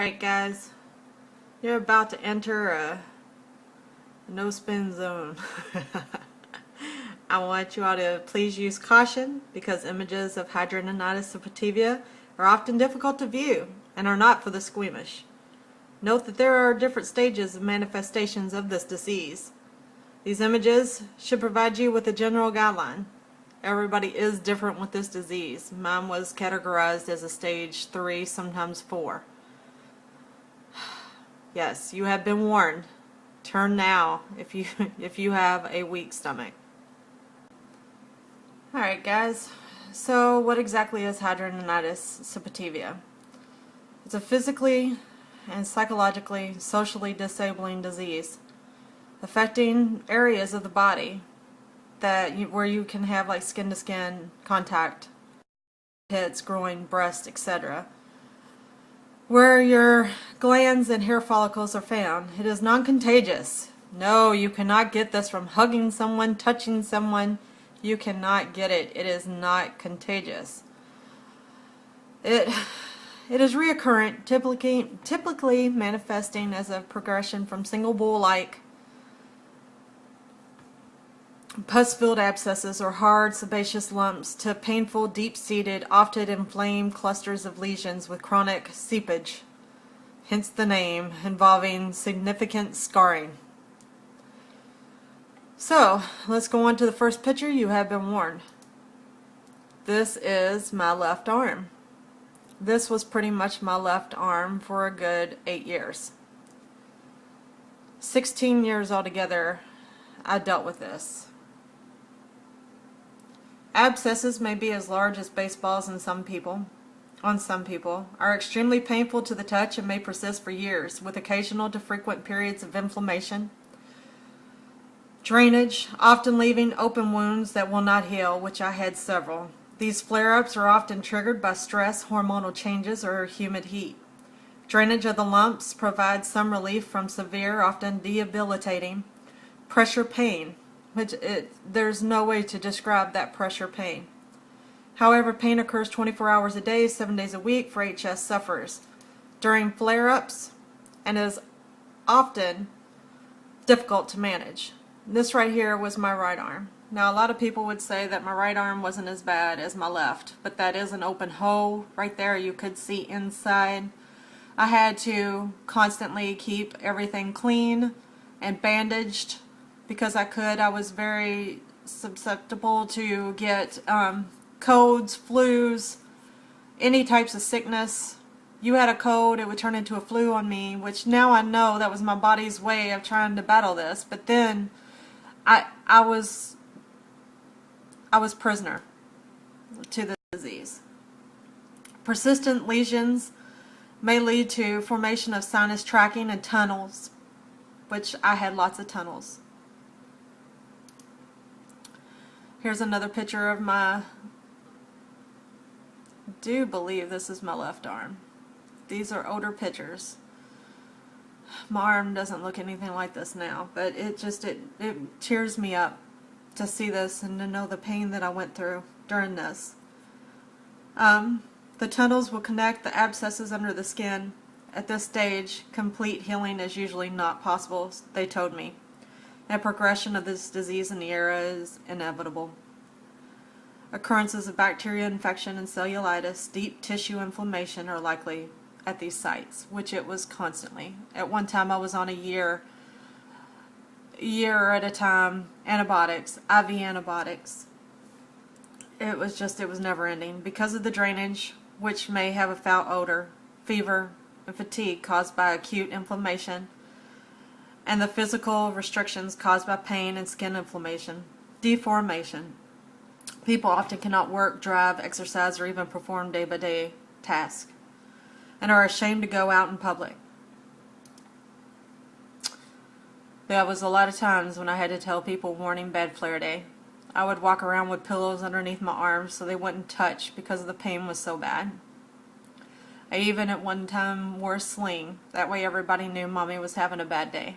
Alright guys, you're about to enter a no-spin zone. I want you all to please use caution because images of hidradenitis suppurativa are often difficult to view and are not for the squeamish. Note that there are different stages of manifestations of this disease. These images should provide you with a general guideline. Everybody is different with this disease. Mine was categorized as a stage 3, sometimes 4. Yes, you have been warned. Turn now if you have a weak stomach. Alright guys, so what exactly is hidradenitis suppurativa? It's a physically and psychologically, socially disabling disease affecting areas of the body where you can have like skin-to-skin contact, hips, groin, breast, etc. Where your glands and hair follicles are found. It is non-contagious. No, you cannot get this from hugging someone, touching someone. You cannot get it. It is not contagious. It is reoccurrent, typically manifesting as a progression from single bowl-like pus-filled abscesses or hard sebaceous lumps to painful, deep-seated, often inflamed clusters of lesions with chronic seepage, hence the name, involving significant scarring. So, let's go on to the first picture. You have been warned. This is my left arm. This was pretty much my left arm for a good 8 years. 16 years altogether I dealt with this. Abscesses may be as large as baseballs on some people, are extremely painful to the touch and may persist for years, with occasional to frequent periods of inflammation. Drainage, often leaving open wounds that will not heal, which I had several. These flare-ups are often triggered by stress, hormonal changes, or humid heat. Drainage of the lumps provides some relief from severe, often debilitating, pressure pain, which there's no way to describe that pressure pain. However, pain occurs 24 hours a day, 7 days a week for HS sufferers during flare-ups and is often difficult to manage. This right here was my right arm. Now, a lot of people would say that my right arm wasn't as bad as my left, but that is an open hole right there. You could see inside. I had to constantly keep everything clean and bandaged because I was very susceptible to get colds, flus, any types of sickness. You had a cold, it would turn into a flu on me, which now I know that was my body's way of trying to battle this. But then I was prisoner to the disease. Persistent lesions may lead to formation of sinus tracking and tunnels, which I had lots of tunnels. Here's another picture of I do believe this is my left arm. These are older pictures. My arm doesn't look anything like this now, but it tears me up to see this and to know the pain that I went through during this. The tunnels will connect the abscesses under the skin. At this stage, complete healing is usually not possible, they told me. A progression of this disease in the area is inevitable. Occurrences of bacterial infection and cellulitis, deep tissue inflammation are likely at these sites, which it was constantly. At one time I was on a year at a time, antibiotics, IV antibiotics. It was never ending because of the drainage, which may have a foul odor, fever, and fatigue caused by acute inflammation, and the physical restrictions caused by pain and skin inflammation. Deformation. People often cannot work, drive, exercise, or even perform day-by-day tasks, and are ashamed to go out in public. There was a lot of times when I had to tell people warning bad flare day. I would walk around with pillows underneath my arms so they wouldn't touch because the pain was so bad. I even at one time wore a sling. That way everybody knew Mommy was having a bad day.